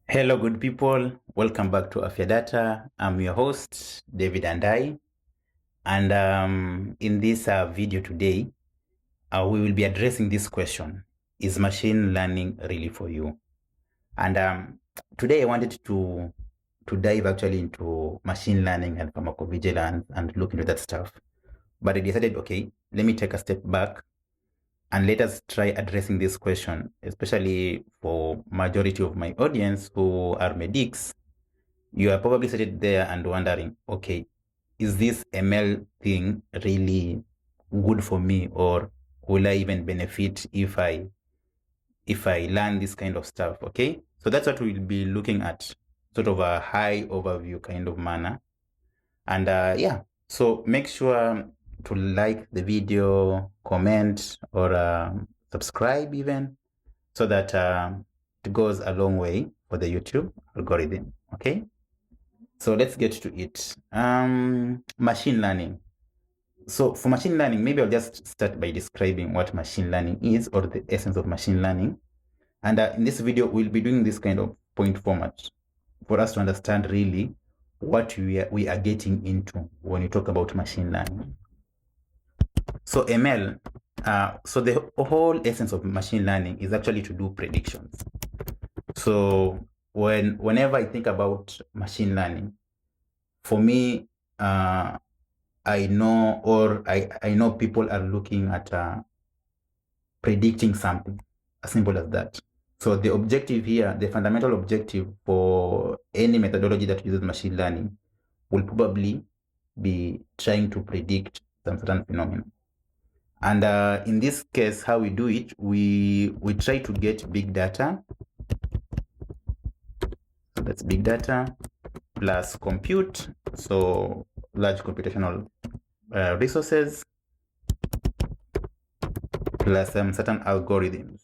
Hello, good people. Welcome back to Afya Data. I'm your host, David Andai. And in this video today, we will be addressing this question: is machine learning really for you? And today I wanted to dive actually into machine learning and pharmacovigilance and look into that stuff. But I decided, okay, let me take a step back and let us try addressing this question, especially for majority of my audience who are medics. You are probably sitting there and wondering, okay, is this ML thing really good for me, or will I even benefit if I learn this kind of stuff? Okay, so that's what we'll be looking at, sort of a high overview kind of manner. And yeah, so make sure to like the video, comment, or subscribe even, so that it goes a long way for the YouTube algorithm. Okay. So let's get to it. Machine learning. So for machine learning, maybe I'll just start by describing what machine learning is, or the essence of machine learning. And in this video, we'll be doing this kind of point format for us to understand really what we are getting into when you talk about machine learning. So ML, so the whole essence of machine learning is actually to do predictions. So whenever I think about machine learning, for me, I know, or I know people are looking at predicting something, as simple as that. So the objective here, the fundamental objective for any methodology that uses machine learning will probably be trying to predict some certain phenomenon. And in this case, how we do it, we try to get big data. So that's big data plus compute, so large computational resources, plus some certain algorithms.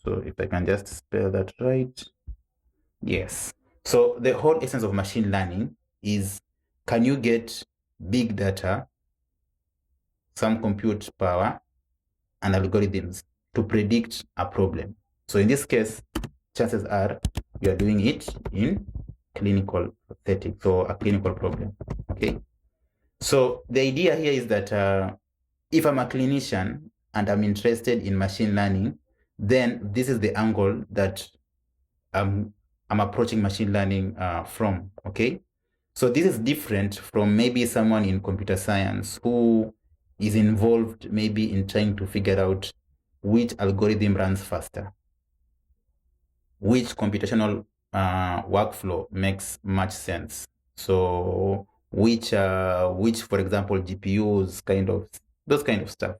So if I can just spell that right. Yes. So the whole essence of machine learning is, can you get big data, some compute power, and algorithms to predict a problem? So in this case, chances are you are doing it in clinical setting, so a clinical problem. Okay. So the idea here is that if I'm a clinician and I'm interested in machine learning, then this is the angle that I'm approaching machine learning from. Okay. So this is different from maybe someone in computer science who is involved maybe in trying to figure out which algorithm runs faster, which computational workflow makes much sense. So which, for example, GPUs, kind of those kind of stuff.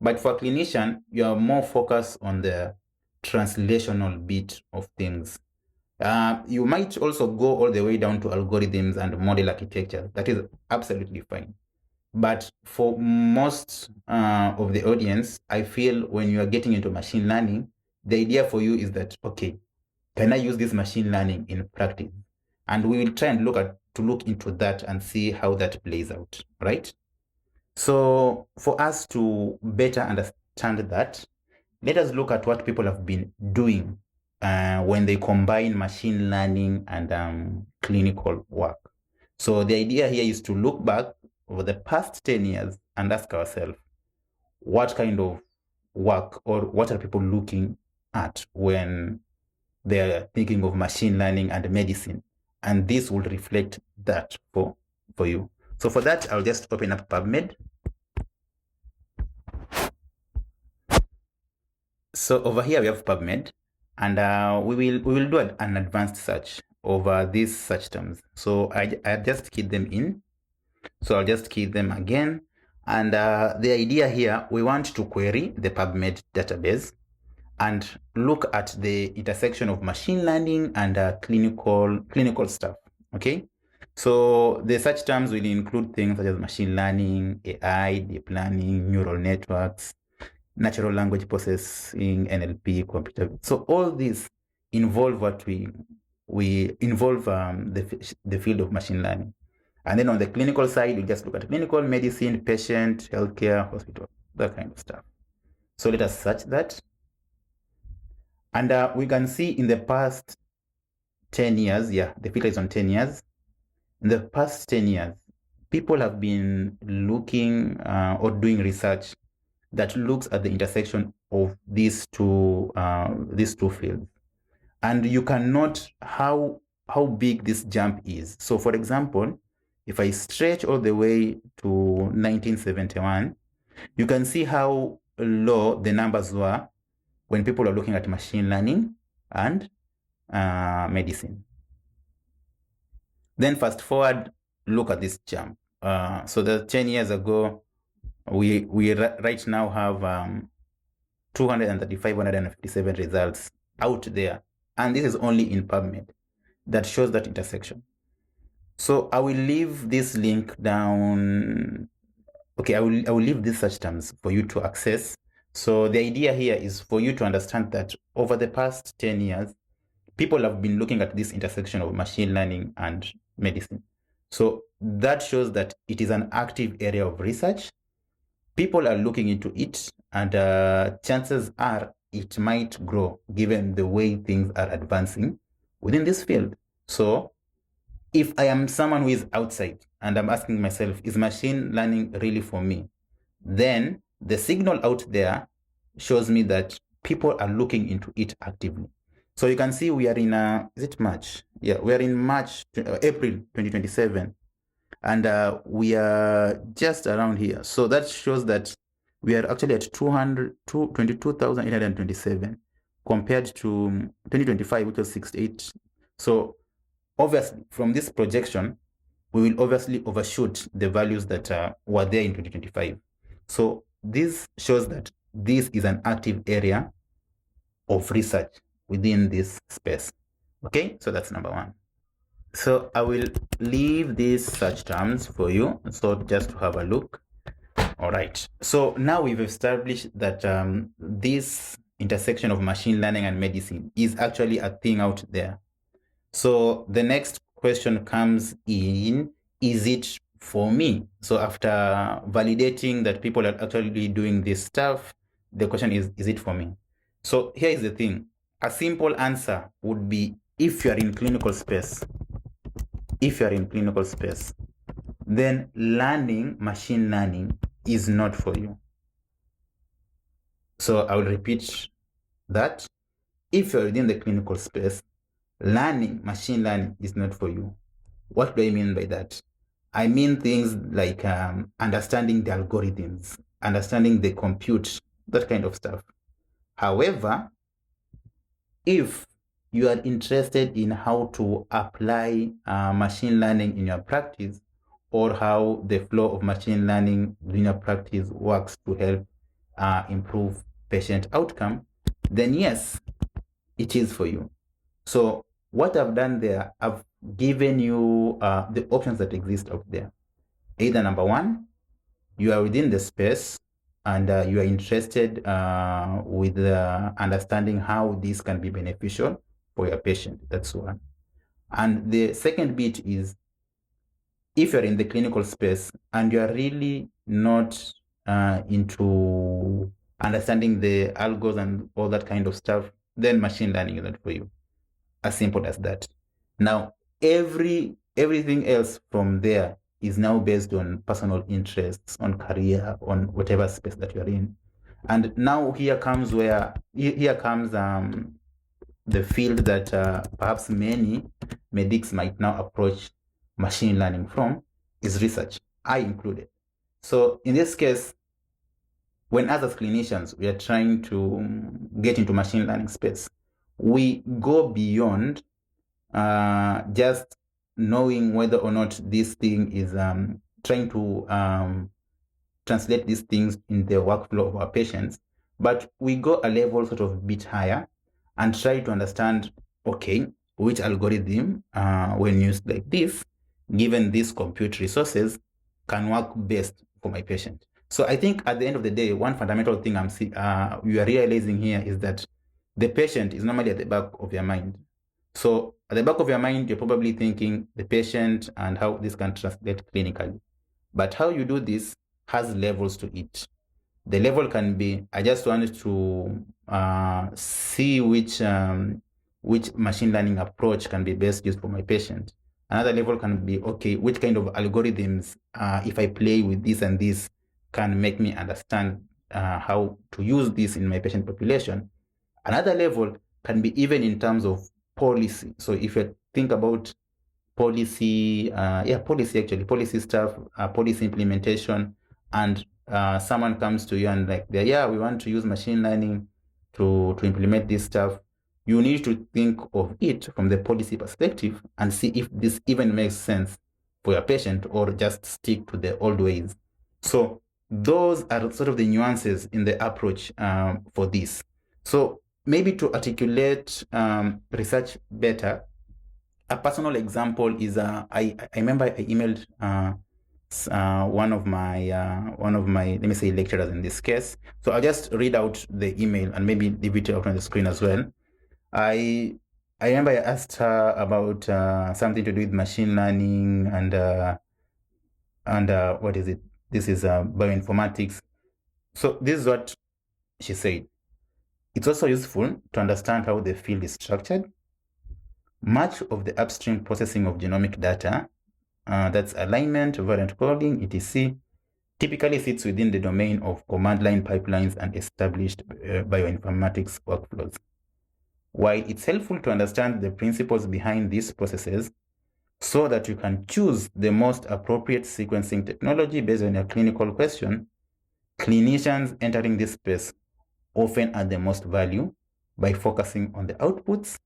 But for a clinician, you are more focused on the translational bit of things. You might also go all the way down to algorithms and model architecture. That is absolutely fine. But for most of the audience, I feel when you are getting into machine learning, the idea for you is that, okay, can I use this machine learning in practice? And we will try and look into that and see how that plays out, right? So for us to better understand that, let us look at what people have been doing when they combine machine learning and clinical work. So the idea here is to look back over the past 10 years and ask ourselves, what kind of work, or what are people looking at when they are thinking of machine learning and medicine? And this will reflect that for you. So for that, I'll just open up PubMed. So over here we have PubMed, and we will do an advanced search over these search terms. So I just keyed them in. So I'll just key them again. And the idea here, we want to query the PubMed database and look at the intersection of machine learning and clinical stuff. Okay. So the search terms will include things such as machine learning, AI, deep learning, neural networks, natural language processing, NLP, computer. So all these involve what we involve the field of machine learning. And then on the clinical side, we just look at clinical medicine, patient, healthcare, hospital, that kind of stuff. So let us search that. And we can see in the past 10 years, the filter is on 10 years. In the past 10 years, people have been looking or doing research that looks at the intersection of these two fields. And you can note how big this jump is. So for example, if I stretch all the way to 1971, you can see how low the numbers were when people are looking at machine learning and medicine. Then fast forward, look at this jump. So the 10 years ago, we right now have 235, 157 results out there. And this is only in PubMed that shows that intersection. So I will leave this link down. Okay, I will leave these search terms for you to access. So the idea here is for you to understand that over the past 10 years, people have been looking at this intersection of machine learning and medicine. So that shows that it is an active area of research. People are looking into it, and chances are it might grow given the way things are advancing within this field. So if I am someone who is outside and I'm asking myself, is machine learning really for me? Then the signal out there shows me that people are looking into it actively. So you can see we are in, is it March? Yeah, we are in April 2027. And we are just around here. So that shows that we are actually at 22,827 compared to 2025, which was 68. So obviously, from this projection, we will obviously overshoot the values that were there in 2025. So this shows that this is an active area of research within this space. Okay, so that's number one. So I will leave these search terms for you, so just to have a look. All right, so now we've established that this intersection of machine learning and medicine is actually a thing out there. So the next question comes in, is it for me? So after validating that people are actually doing this stuff, the question is it for me? So here is the thing. A simple answer would be, if you are in clinical space, then learning machine learning is not for you. So I will repeat that. If you're within the clinical space, learning machine learning is not for you. What do I mean by that? I mean things like understanding the algorithms, understanding the compute, that kind of stuff. However, if you are interested in how to apply machine learning in your practice, or how the flow of machine learning in your practice works to help improve patient outcome, then yes, it is for you. So what I've done there, I've given you the options that exist out there. Either number one, you are within the space and you are interested with understanding how this can be beneficial for your patient. That's one. And the second bit is, if you're in the clinical space and you are really not into understanding the algos and all that kind of stuff, then machine learning is not for you. As simple as that. Now, everything else from there is now based on personal interests, on career, on whatever space that you're in. And now here comes the field that perhaps many medics might now approach machine learning from, is research, I included. So in this case, when us as clinicians, we are trying to get into machine learning space, we go beyond just knowing whether or not this thing is trying to translate these things in the workflow of our patients, but we go a level sort of bit higher and try to understand, okay, which algorithm, when used like this, given these compute resources, can work best for my patient. So I think at the end of the day, one fundamental thing we are realizing here is that the patient is normally at the back of your mind. So at the back of your mind, you're probably thinking the patient and how this can translate clinically. But how you do this has levels to it. The level can be, I just wanted to see which which machine learning approach can be best used for my patient. Another level can be, okay, which kind of algorithms, if I play with this and this, can make me understand how to use this in my patient population. Another level can be even in terms of policy. So if you think about policy, policy stuff, policy implementation, and someone comes to you and like, yeah, we want to use machine learning to implement this stuff. You need to think of it from the policy perspective and see if this even makes sense for your patient or just stick to the old ways. So those are sort of the nuances in the approach for this. So maybe to articulate research better, a personal example is I remember I emailed one of my let me say lecturers in this case. So I'll just read out the email and maybe leave it out on the screen as well. I remember I asked her about something to do with machine learning and what is it? This is bioinformatics. So this is what she said. It's also useful to understand how the field is structured. Much of the upstream processing of genomic data, that's alignment, variant coding, etc., typically sits within the domain of command line pipelines and established bioinformatics workflows. While it's helpful to understand the principles behind these processes so that you can choose the most appropriate sequencing technology based on your clinical question, clinicians entering this space often add the most value by focusing on the outputs,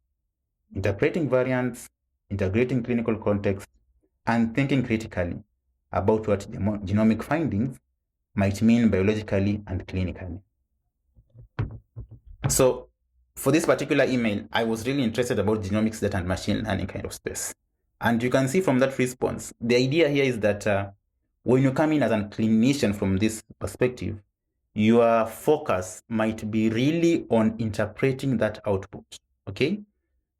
interpreting variants, integrating clinical context, and thinking critically about what genomic findings might mean biologically and clinically. So for this particular email, I was really interested about genomics data and machine learning kind of space. And you can see from that response, the idea here is that when you come in as a clinician from this perspective, your focus might be really on interpreting that output, okay?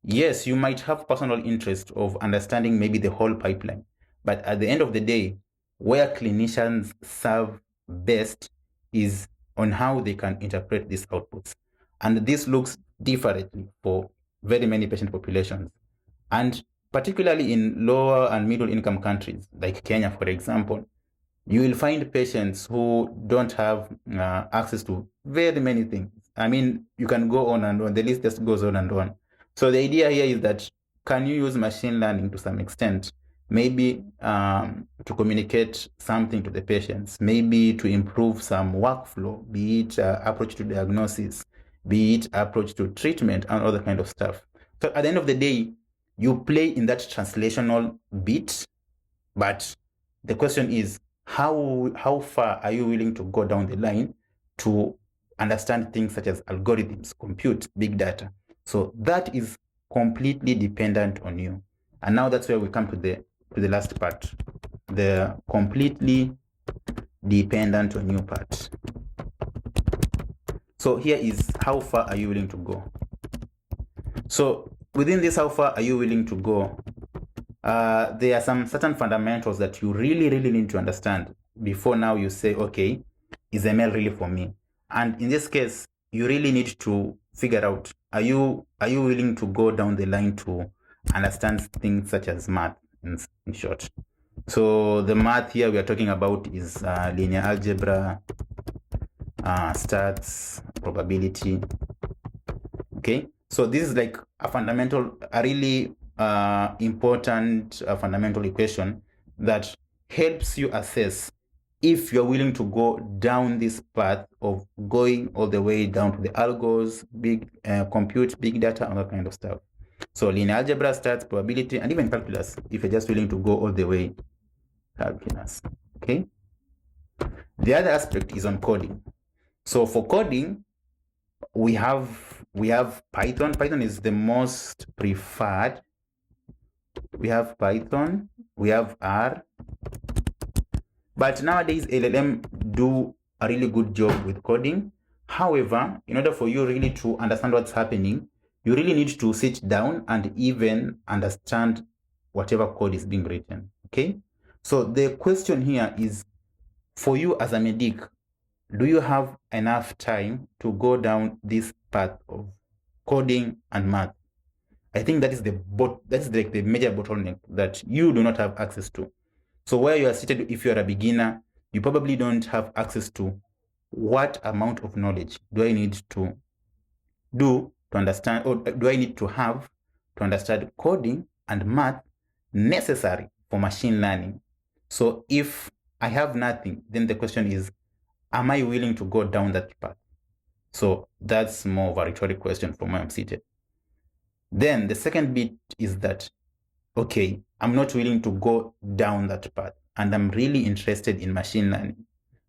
Yes, you might have personal interest of understanding maybe the whole pipeline, but at the end of the day, where clinicians serve best is on how they can interpret these outputs. And this looks differently for very many patient populations. And particularly in lower and middle income countries, like Kenya, for example, you will find patients who don't have access to very many things. I mean, you can go on and on, the list just goes on and on. So the idea here is that, can you use machine learning to some extent, maybe to communicate something to the patients, maybe to improve some workflow, be it approach to diagnosis, be it approach to treatment and other kind of stuff. So at the end of the day, you play in that translational bit, but the question is, how far are you willing to go down the line to understand things such as algorithms, compute, big data? So that is completely dependent on you. And now that's where we come to the last part, the completely dependent on you part. So here is, how far are you willing to go? So within this, how far are you willing to go? There are some certain fundamentals that you really need to understand before now you say, okay, is ML really for me? And in this case, you really need to figure out, are you willing to go down the line to understand things such as math, in short? So the math here we are talking about is linear algebra, stats, probability. Okay, so this is like a fundamental, a really important fundamental equation that helps you assess if you're willing to go down this path of going all the way down to the algos, big compute, big data, and that kind of stuff. So linear algebra, stats, probability, and even calculus, if you're just willing to go all the way calculus. Okay. The other aspect is on coding. So for coding, we have Python. Python is the most preferred. We have Python, we have R, but nowadays LLM do a really good job with coding. However, in order for you really to understand what's happening, you really need to sit down and even understand whatever code is being written. Okay, so the question here is, for you as a medic, do you have enough time to go down this path of coding and math? I think that is like the major bottleneck that you do not have access to. So where you are seated, if you are a beginner, you probably don't have access to what amount of knowledge do I need to do to understand, or do I need to have to understand coding and math necessary for machine learning. So if I have nothing, then the question is, am I willing to go down that path? So that's more of a rhetorical question from where I'm seated. Then the second bit is that, okay, I'm not willing to go down that path and I'm really interested in machine learning.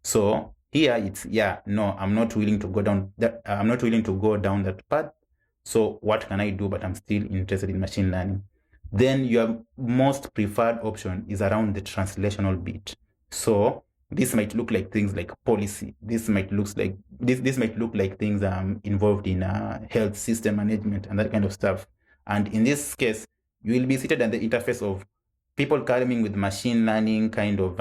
So here it's, no, I'm not willing to go down that path. So what can I do? But I'm still interested in machine learning. Then your most preferred option is around the translational bit. So this might look like things like policy. This might look like things involved in health system management and that kind of stuff. And in this case, you will be seated at the interface of people coming with machine learning kind of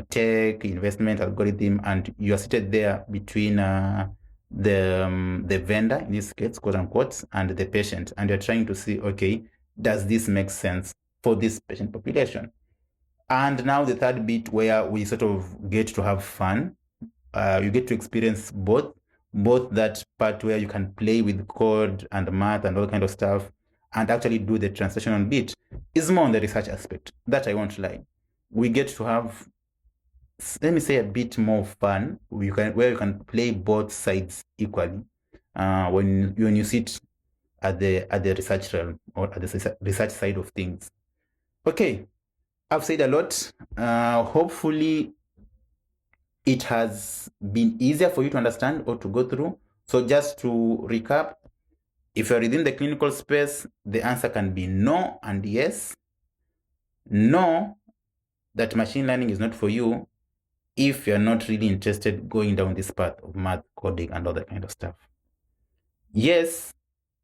tech investment algorithm, and you are seated there between the vendor, in this case, quote unquote, and the patient, and you're trying to see, okay, does this make sense for this patient population? And now the third bit, where we sort of get to have fun. You get to experience both that part where you can play with code and math and all kind of stuff, and actually do the translational bit is more on the research aspect. That I won't lie. We get to have, let me say, a bit more fun where you can play both sides equally when you sit at the research realm or at the research side of things. Okay, I've said a lot. Hopefully it has been easier for you to understand or to go through. So just to recap, if you're within the clinical space, the answer can be no and yes. No, that machine learning is not for you if you're not really interested going down this path of math, coding, and all that kind of stuff. Yes,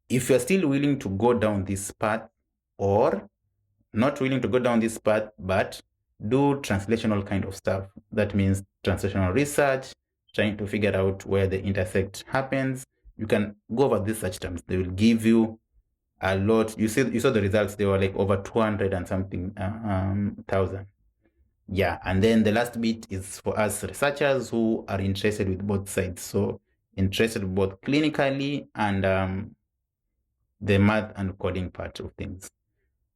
if you're still willing to go down this path, or not willing to go down this path, but do translational kind of stuff. That means translational research, trying to figure out where the intersect happens. You can go over these search terms. They will give you a lot. You saw the results. They were like over 200 and something thousand. Yeah, and then the last bit is for us researchers who are interested with both sides. So interested both clinically and the math and coding part of things.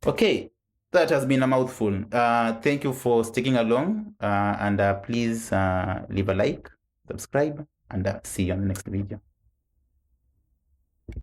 Okay, that has been a mouthful. Thank you for sticking along, and please leave a like, subscribe, and see you on the next video.